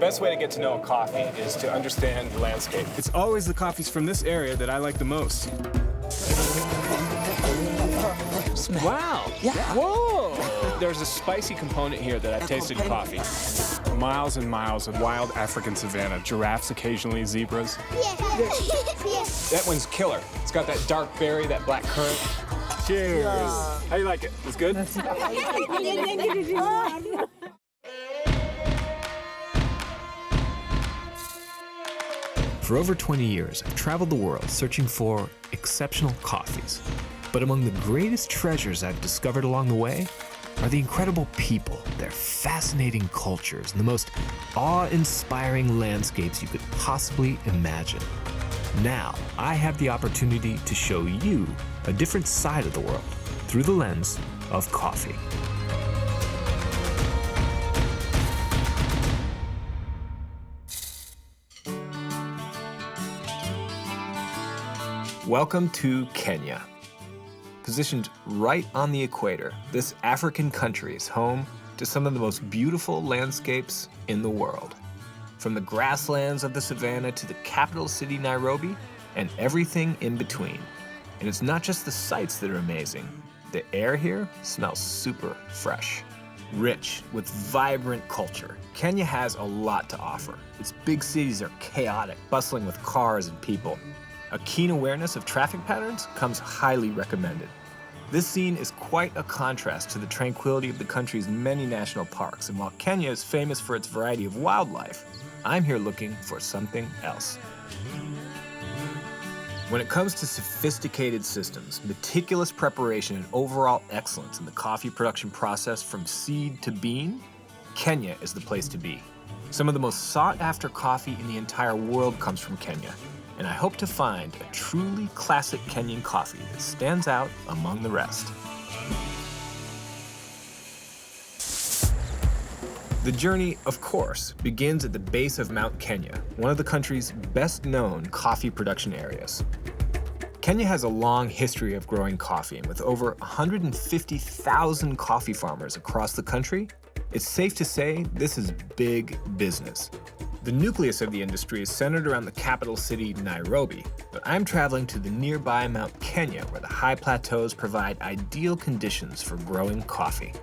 best way to get to know a coffee is to understand the landscape. It's always the coffees from this area that I like the most. Wow. Yeah. Whoa. There's a spicy component here that I've tasted in coffee. Miles and miles of wild African savanna, giraffes occasionally, zebras. Yeah. That one's killer. It's got that dark berry, that black currant. Cheers. Yeah. How you like it? It's good? For over 20 years, I've traveled the world searching for exceptional coffees. But among the greatest treasures I've discovered along the way are the incredible people, their fascinating cultures, and the most awe-inspiring landscapes you could possibly imagine. Now, I have the opportunity to show you a different side of the world through the lens of coffee. Welcome to Kenya. Positioned right on the equator, this African country is home to some of the most beautiful landscapes in the world. From the grasslands of the savannah to the capital city, Nairobi, and everything in between. And it's not just the sights that are amazing. The air here smells super fresh. Rich with vibrant culture, Kenya has a lot to offer. Its big cities are chaotic, bustling with cars and people. A keen awareness of traffic patterns comes highly recommended. This scene is quite a contrast to the tranquility of the country's many national parks, and while Kenya is famous for its variety of wildlife, I'm here looking for something else. When it comes to sophisticated systems, meticulous preparation, and overall excellence in the coffee production process from seed to bean, Kenya is the place to be. Some of the most sought-after coffee in the entire world comes from Kenya, and I hope to find a truly classic Kenyan coffee that stands out among the rest. The journey, of course, begins at the base of Mount Kenya, one of the country's best-known coffee production areas. Kenya has a long history of growing coffee, and with over 150,000 coffee farmers across the country, it's safe to say this is big business. The nucleus of the industry is centered around the capital city, Nairbobi, but I'm traveling to the nearby Mount Kenya, where the high plateaus provide ideal conditions for growing coffee.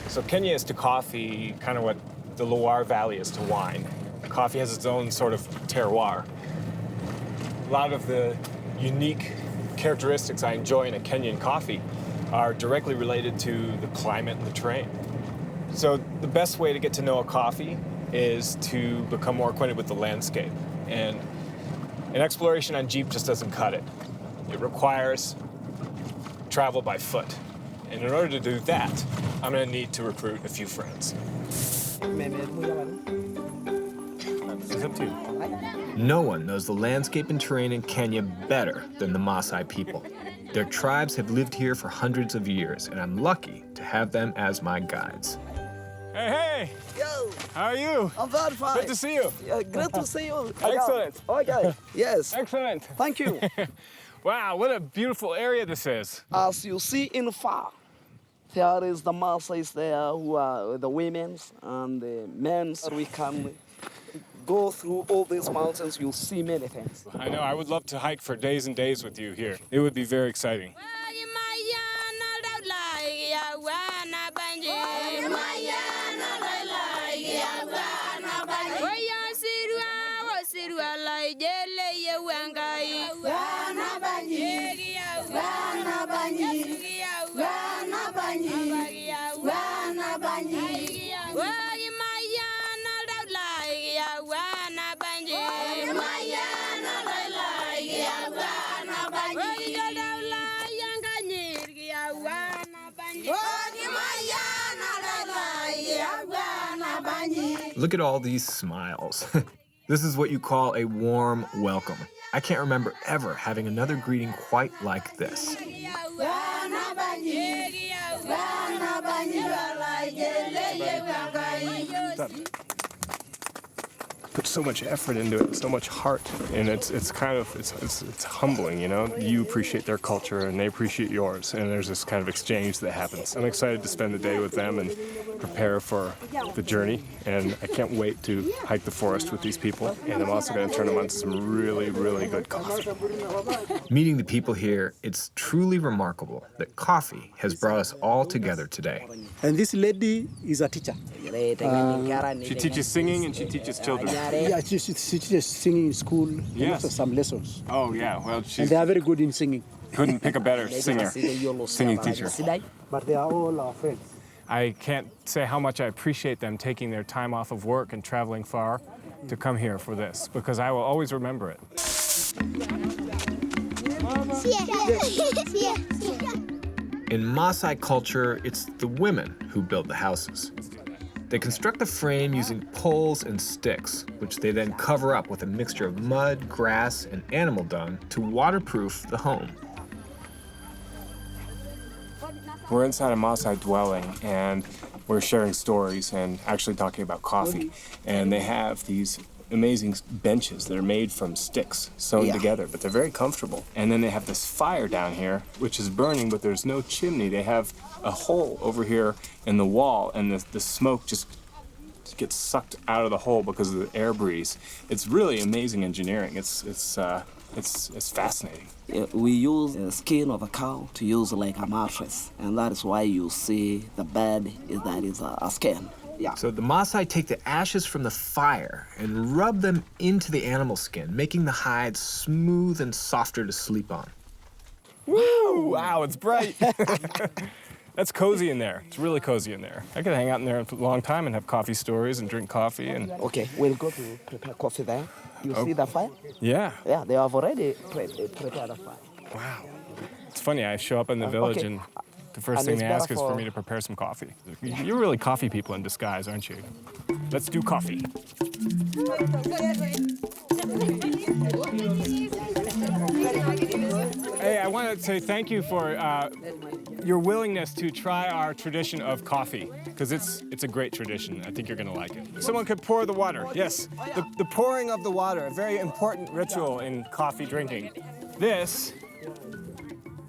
So Kenya is to coffee kind of what the Loire Valley is to wine. Coffee has its own sort of terroir. A lot of the unique characteristics I enjoy in a Kenyan coffee are directly related to the climate and the terrain. So the best way to get to know a coffee is to become more acquainted with the landscape. And an exploration on Jeep just doesn't cut it. It requires travel by foot. And in order to do that, I'm going to need to recruit a few friends. It's up to you. No one knows the landscape and terrain in Kenya better than the Maasai people. Their tribes have lived here for hundreds of years, and I'm lucky to have them as my guides. Hey! Yo, How are you? I'm very fine. Good to see you. Yeah, great to see you. Excellent. Okay, yes. Excellent. Thank you. Wow, what a beautiful area this is. As you see in far, there is the Maasais there who are the women's and the men's. We can go through all these mountains, you'll see many things. I know, I would love to hike for days and days with you here. It would be very exciting. Look at all these smiles. This is what you call a warm welcome. I can't remember ever having another greeting quite like this. Put so much effort into it, so much heart, and it's kind of it's humbling, you know. You appreciate their culture and they appreciate yours, and there's this kind of exchange that happens. I'm excited to spend the day with them and prepare for the journey, and I can't wait to hike the forest with these people, and I'm also going to turn them on to some really, really good coffee. Meeting the people here, it's truly remarkable that coffee has brought us all together today. And this lady is a teacher. She teaches singing and she teaches children. Yeah, she teaches singing in school. Yes. Also some lessons. Oh yeah, well And she they are very good in singing. couldn't pick a better singing teacher. But they are all our friends. I can't say how much I appreciate them taking their time off of work and traveling far to come here for this, because I will always remember it. In Maasai culture, it's the women who build the houses. They construct the frame using poles and sticks, which they then cover up with a mixture of mud, grass, and animal dung to waterproof the home. We're inside a Maasai dwelling, and we're sharing stories and actually talking about coffee. And they have these amazing benches that are made from sticks sewn together, but they're very comfortable. And then they have this fire down here, which is burning, but there's no chimney. They have a hole over here in the wall, and the smoke just gets sucked out of the hole because of the air breeze. It's really amazing engineering. It's fascinating. We use the skin of a cow to use like a mattress, and that is why you see the bed is a skin. Yeah. So the Maasai take the ashes from the fire and rub them into the animal skin, making the hide smooth and softer to sleep on. Woo! Wow, it's bright. That's cozy in there. It's really cozy in there. I could hang out in there for a long time and have coffee stories and drink coffee and... Okay, we'll go to prepare coffee there. You see the fire? Yeah. Yeah, they have already prepared a fire. Wow. It's funny, I show up in the village and the first thing they ask is for me to prepare some coffee. You're really coffee people in disguise, aren't you? Let's do coffee. Hey, I want to say thank you for your willingness to try our tradition of coffee, because it's a great tradition. I think you're going to like it. Someone could pour the water. Yes, the pouring of the water, a very important ritual in coffee drinking. This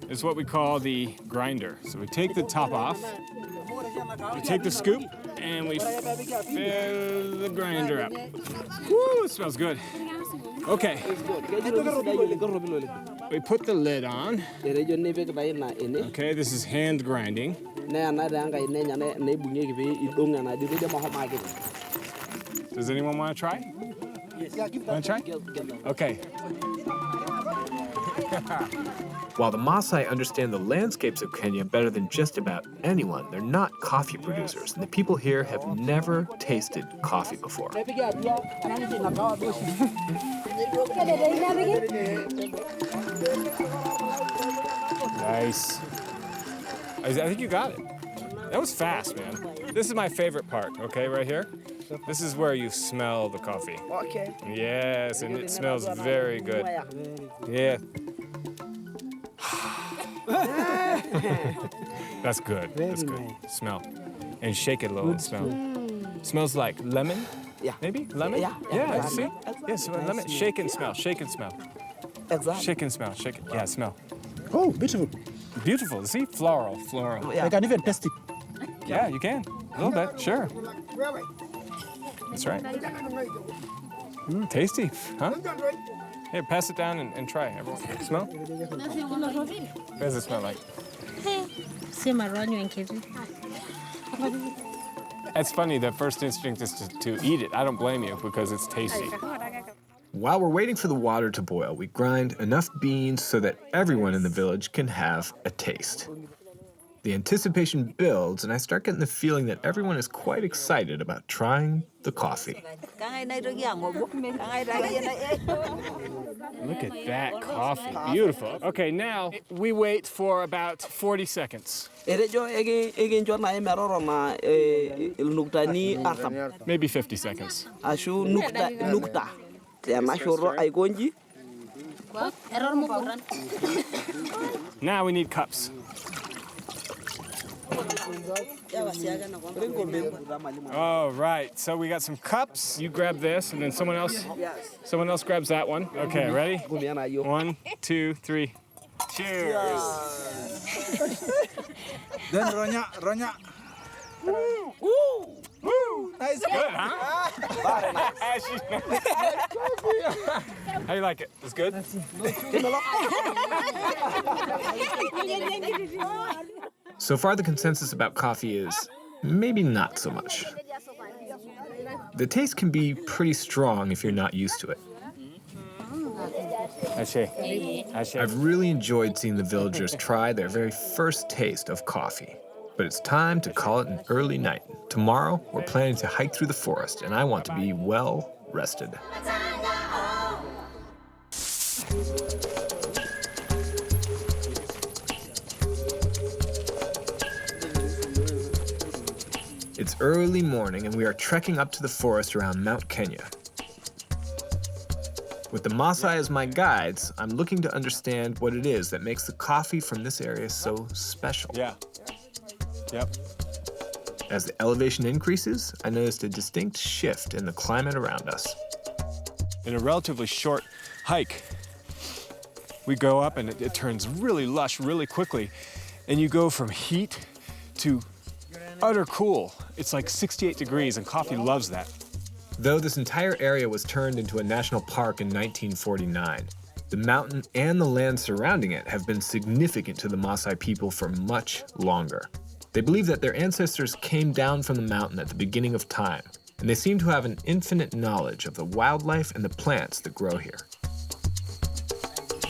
is what we call the grinder. So we take the top off, we take the scoop, and we fill the grinder up. Woo, it smells good. Okay. We put the lid on. Okay, this is hand grinding. Does anyone want to try? Want to try? Okay. While the Maasai understand the landscapes of Kenya better than just about anyone, they're not coffee producers, and the people here have never tasted coffee before. Nice. I think you got it. That was fast, man. This is my favorite part, okay, right here. This is where you smell the coffee. Okay. Yes, and it smells very good. Yeah. That's good. That's good. Smell. And shake it a little and smell. Smells like lemon? Yeah. Maybe? Lemon? Yeah. See? Yes, lemon. Shake and smell. Shake and smell. Exactly. Shake and smell. Shake it. Yeah, smell. Oh, beautiful. Beautiful. See? Floral. Yeah. I can even taste it. Yeah, you can. A little bit. Sure. That's right. Tasty, huh? Here, pass it down and try. Everyone. Smell? What does it smell like? It's funny, the first instinct is to eat it. I don't blame you because it's tasty. While we're waiting for the water to boil, we grind enough beans so that everyone in the village can have a taste. The anticipation builds, and I start getting the feeling that everyone is quite excited about trying the coffee. Look at that coffee. Beautiful. Okay, now we wait for about 40 seconds. Maybe 50 seconds. Now we need cups. Oh, right. So we got some cups. You grab this, and then someone else grabs that one. Okay, ready? 1, 2, 3. Cheers. Then ronya. Woo! Nice. Good, huh? How you like it? It's good? So far, the consensus about coffee is maybe not so much. The taste can be pretty strong if you're not used to it. I've really enjoyed seeing the villagers try their very first taste of coffee. But it's time to call it an early night. Tomorrow, we're planning to hike through the forest, and I want to be well rested. It's early morning, and we are trekking up to the forest around Mount Kenya. With the Maasai as my guides, I'm looking to understand what it is that makes the coffee from this area so special. Yeah. Yep. As the elevation increases, I noticed a distinct shift in the climate around us. In a relatively short hike, we go up and it turns really lush really quickly. And you go from heat to utter cool. It's like 68 degrees, and coffee loves that. Though this entire area was turned into a national park in 1949, the mountain and the land surrounding it have been significant to the Maasai people for much longer. They believe that their ancestors came down from the mountain at the beginning of time, and they seem to have an infinite knowledge of the wildlife and the plants that grow here.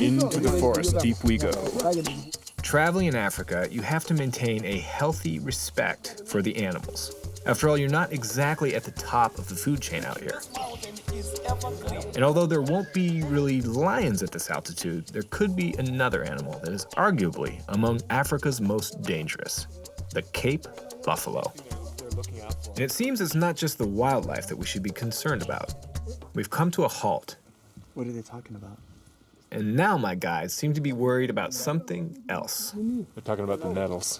Into the forest, deep we go. Traveling in Africa, you have to maintain a healthy respect for the animals. After all, you're not exactly at the top of the food chain out here. And although there won't be really lions at this altitude, there could be another animal that is arguably among Africa's most dangerous: the Cape buffalo. And it seems it's not just the wildlife that we should be concerned about. We've come to a halt. What are they talking about? And now my guides seem to be worried about something else. We're talking about the nettles.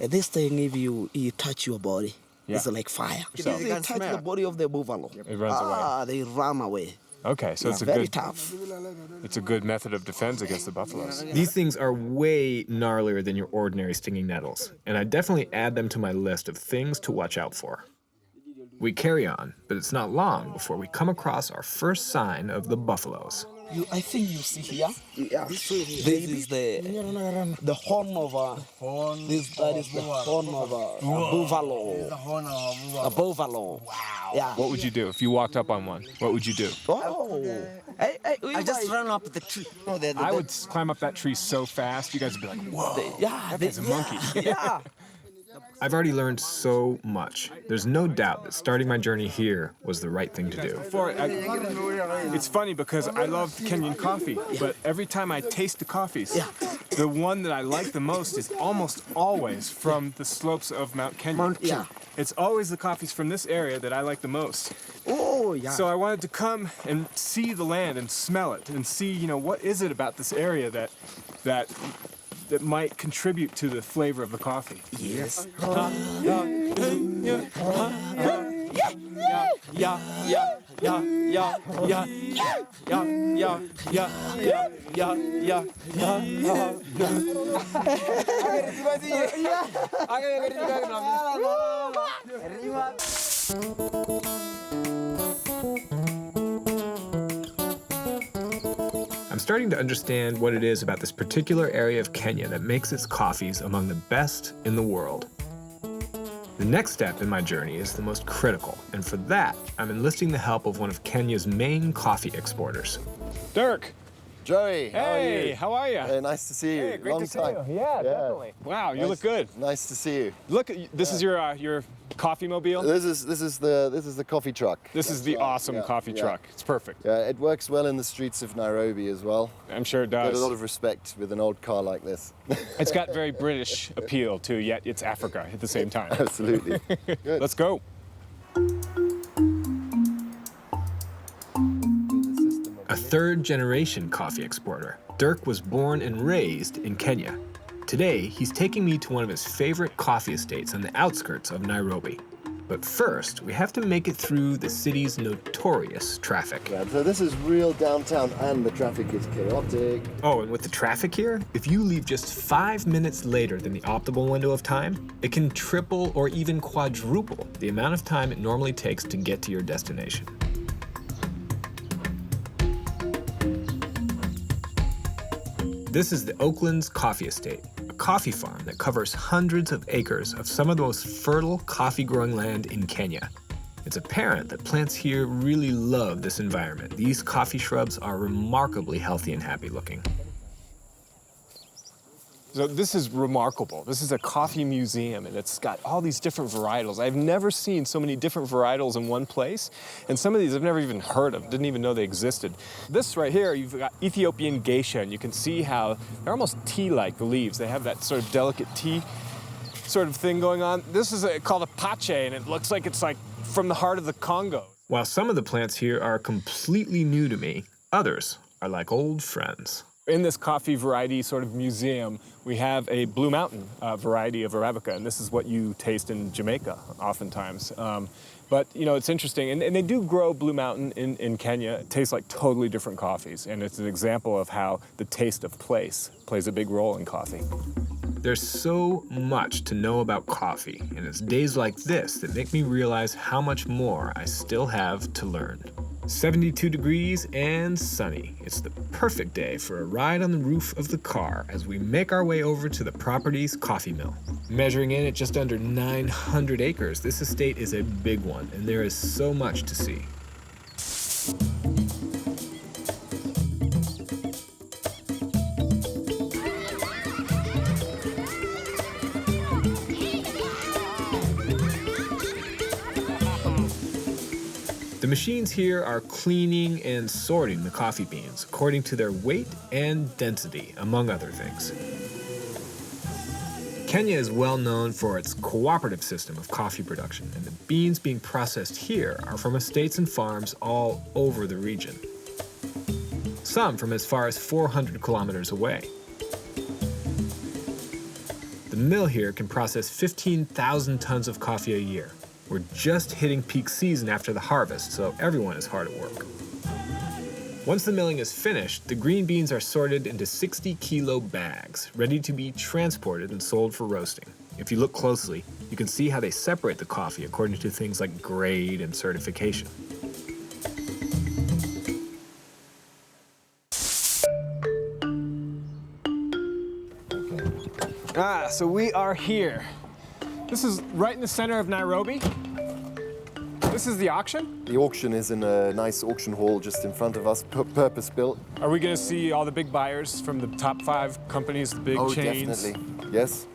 This thing, if you touch your body, it's like fire. If So- they touch the body of the buffalo, It runs away. they run away. Okay, so it's a Very good tough. it's a good method of defense against the buffaloes. These things are way gnarlier than your ordinary stinging nettles, and I definitely add them to my list of things to watch out for. We carry on, but it's not long before we come across our first sign of the buffaloes. I think you see here. Yeah. This is the horn of a. That is the horn of a buffalo. A buffalo. Wow. Yeah. What would you do if you walked up on one? What would you do? Oh. I just run up the tree. I would climb up that tree so fast, you guys would be like, whoa, that guy's a monkey. Yeah. I've already learned so much. There's no doubt that starting my journey here was the right thing to do. It's funny because I love Kenyan coffee, but every time I taste the coffees, the one that I like the most is almost always from the slopes of Mount Kenya. Yeah. It's always the coffees from this area that I like the most. Oh, yeah. So I wanted to come and see the land and smell it and see, what is it about this area that might contribute to the flavor of the coffee. Yes. I'm starting to understand what it is about this particular area of Kenya that makes its coffees among the best in the world. The next step in my journey is the most critical, and for that, I'm enlisting the help of one of Kenya's main coffee exporters. Dirk! Joey, Hey, how are you? nice to see you. Hey, great Long to see time. you. Yeah, definitely. Wow, you look good. Nice to see you. Look, this is your coffee mobile. This is the coffee truck. This is the awesome Yeah, coffee yeah. truck. It's perfect. Yeah, it works well in the streets of Nairobi as well. I'm sure it Get a lot does. of respect with an old car like this. It's got very British appeal too, yet it's Africa at the same time. Absolutely. Good. Let's go. A third-generation coffee exporter, Dirk was born and raised in Kenya. Today, he's taking me to one of his favorite coffee estates on the outskirts of Nairobbi. But first, we have to make it through the city's notorious traffic. Yeah, so this is real downtown and the traffic is chaotic. Oh, and with the traffic here, if you leave just 5 minutes later than the optimal window of time, it can triple or even quadruple the amount of time it normally takes to get to your destination. This is the Oakland's Coffee Estate, a coffee farm that covers hundreds of acres of some of the most fertile coffee-growing land in Kenya. It's apparent that plants here really love this environment. These coffee shrubs are remarkably healthy and happy looking. So this is remarkable. This is a coffee museum, and it's got all these different varietals. I've never seen so many different varietals in one place, and some of these I've never even heard of, didn't even know they existed. This right here, you've got Ethiopian geisha, and you can see how they're almost tea-like, the leaves. They have that sort of delicate tea sort of thing going on. This is called a pache, and it looks like it's like from the heart of the Congo. While some of the plants here are completely new to me, others are like old friends. In this coffee variety sort of museum, we have a Blue Mountain variety of Arabica, and this is what you taste in Jamaica oftentimes. But, you know, it's interesting, and they do grow Blue Mountain in Kenya. It tastes like totally different coffees, and it's an example of how the taste of place plays a big role in coffee. There's so much to know about coffee, and it's days like this that make me realize how much more I still have to learn. 72 degrees and sunny. It's the perfect day for a ride on the roof of the car as we make our way over to the property's coffee mill. Measuring in at just under 900 acres, this estate is a big one, and there is so much to see. The machines here are cleaning and sorting the coffee beans according to their weight and density, among other things. Kenya is well known for its cooperative system of coffee production, and the beans being processed here are from estates and farms all over the region. Some from as far as 400 kilometers away. The mill here can process 15,000 tons of coffee a year. We're just hitting peak season after the harvest, so everyone is hard at work. Once the milling is finished, the green beans are sorted into 60-kilo bags, ready to be transported and sold for roasting. If you look closely, you can see how they separate the coffee according to things like grade and certification. So we are here. This is right in the center of Nairobbi. This is the auction? The auction is in a nice auction hall just in front of us, purpose-built. Are we going to see all the big buyers from the top 5 companies, the big chains? Definitely. Yes.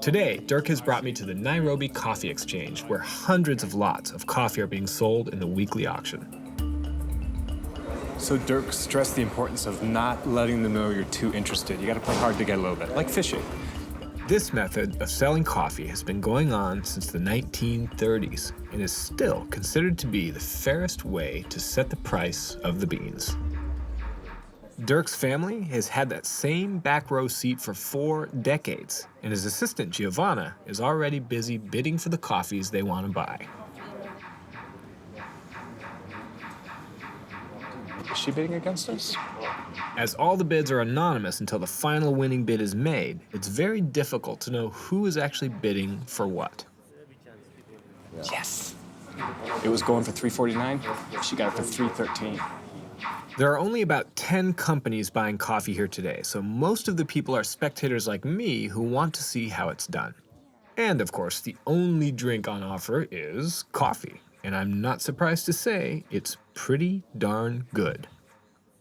Today, Dirk has brought me to the Nairobbi Coffee Exchange, where hundreds of lots of coffee are being sold in the weekly auction. So Dirk stressed the importance of not letting them know you're too interested. You got to play hard to get a little bit, like fishing. This method of selling coffee has been going on since the 1930s and is still considered to be the fairest way to set the price of the beans. Dirk's family has had that same back row seat for 4 decades, and his assistant Giovanna is already busy bidding for the coffees they want to buy. Is she bidding against us? As all the bids are anonymous until the final winning bid is made, it's very difficult to know who is actually bidding for what. Yes. It was going for $3.49. She got it for $3.13. There are only about 10 companies buying coffee here today, so most of the people are spectators like me who want to see how it's done. And of course, the only drink on offer is coffee, and I'm not surprised to say it's pretty darn good.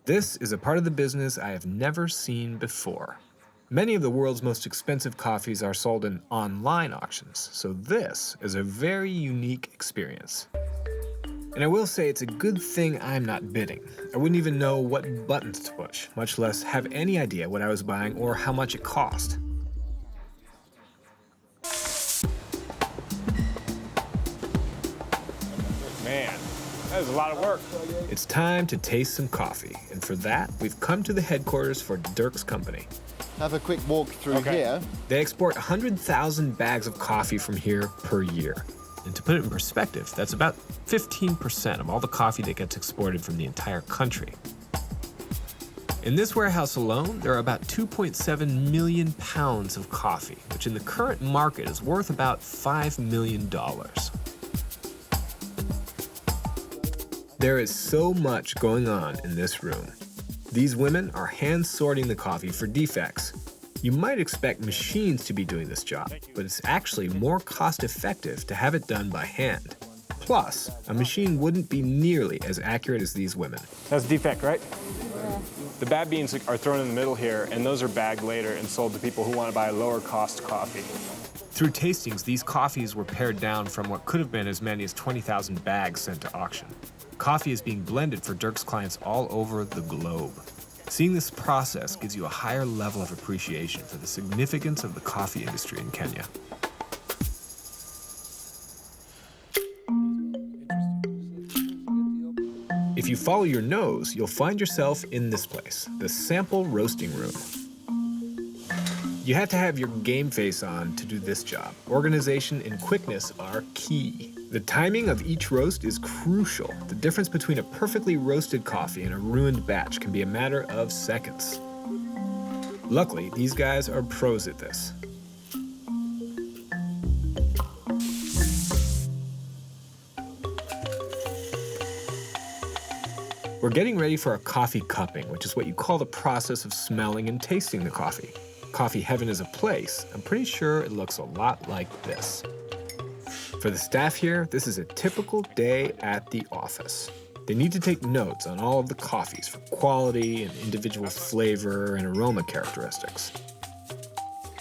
This is a part of the business I have never seen before. Many of the world's most expensive coffees are sold in online auctions, so this is a very unique experience. And I will say it's a good thing I'm not bidding. I wouldn't even know what buttons to push, much less have any idea what I was buying or how much it cost. Man, That was a lot of work. It's time to taste some coffee, and for that, we've come to the headquarters for Dirk's company. Have a quick walk through here. They export 100,000 bags of coffee from here per year. And to put it in perspective, that's about 15% of all the coffee that gets exported from the entire country. In this warehouse alone, there are about 2.7 million pounds of coffee, which in the current market is worth about $5 million. There is so much going on in this room. These women are hand sorting the coffee for defects. You might expect machines to be doing this job, but it's actually more cost-effective to have it done by hand. Plus, a machine wouldn't be nearly as accurate as these women. That's defect, right? Yeah. The bad beans are thrown in the middle here, and those are bagged later and sold to people who want to buy lower cost coffee. Through tastings, these coffees were pared down from what could have been as many as 20,000 bags sent to auction. Coffee is being blended for Dirk's clients all over the globe. Seeing this process gives you a higher level of appreciation for the significance of the coffee industry in Kenya. If you follow your nose, you'll find yourself in this place, the sample roasting room. You have to have your game face on to do this job. Organization and quickness are key. The timing of each roast is crucial. The difference between a perfectly roasted coffee and a ruined batch can be a matter of seconds. Luckily, these guys are pros at this. We're getting ready for a coffee cupping, which is what you call the process of smelling and tasting the coffee. Coffee heaven is a place. I'm pretty sure it looks a lot like this. For the staff here, this is a typical day at the office. They need to take notes on all of the coffees for quality and individual flavor and aroma characteristics.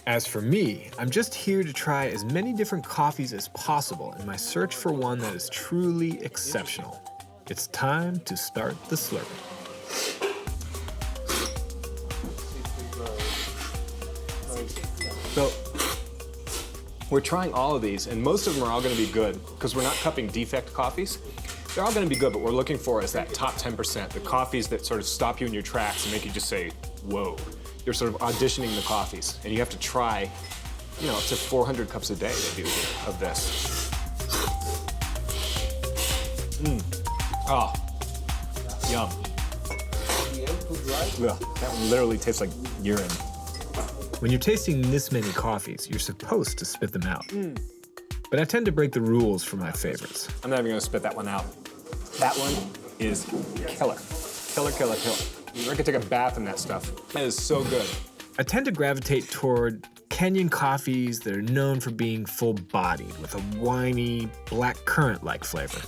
As for me, I'm just here to try as many different coffees as possible in my search for one that is truly exceptional. It's time to start the slurping. So, we're trying all of these, and most of them are all going to be good because we're not cupping defect coffees. They're all going to be good, but what we're looking for is that top 10%, the coffees that sort of stop you in your tracks and make you just say, whoa. You're sort of auditioning the coffees, and you have to try, up to 400 cups a day they do of this. Oh, yum. Ugh, that one literally tastes like urine. When you're tasting this many coffees, you're supposed to spit them out. But I tend to break the rules for my favorites. I'm not even gonna spit that one out. That one is killer. Killer, killer, killer. I could take a bath in that stuff. That is so good. I tend to gravitate toward Kenyan coffees that are known for being full-bodied with a winey, black currant-like flavor.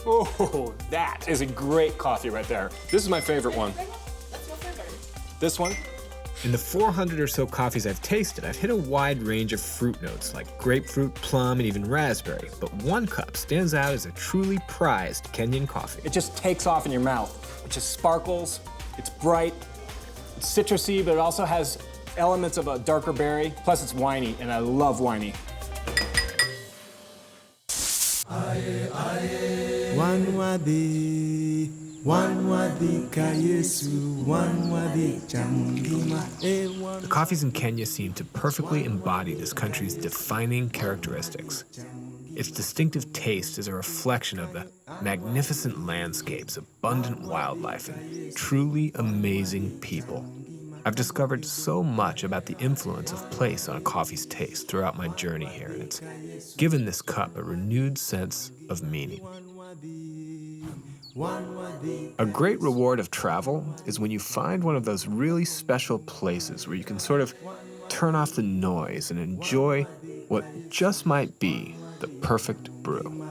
Oh, that is a great coffee right there. This is my favorite one. That's your favorite. This one? In the 400 or so coffees I've tasted, I've hit a wide range of fruit notes like grapefruit, plum, and even raspberry. But one cup stands out as a truly prized Kenyan coffee. It just takes off in your mouth. It just sparkles, it's bright, it's citrusy, but it also has elements of a darker berry. Plus it's winey, and I love winey. The coffees in Kenya seem to perfectly embody this country's defining characteristics. Its distinctive taste is a reflection of the magnificent landscapes, abundant wildlife, and truly amazing people. I've discovered so much about the influence of place on a coffee's taste throughout my journey here, and it's given this cup a renewed sense of meaning. A great reward of travel is when you find one of those really special places where you can sort of turn off the noise and enjoy what just might be the perfect brew.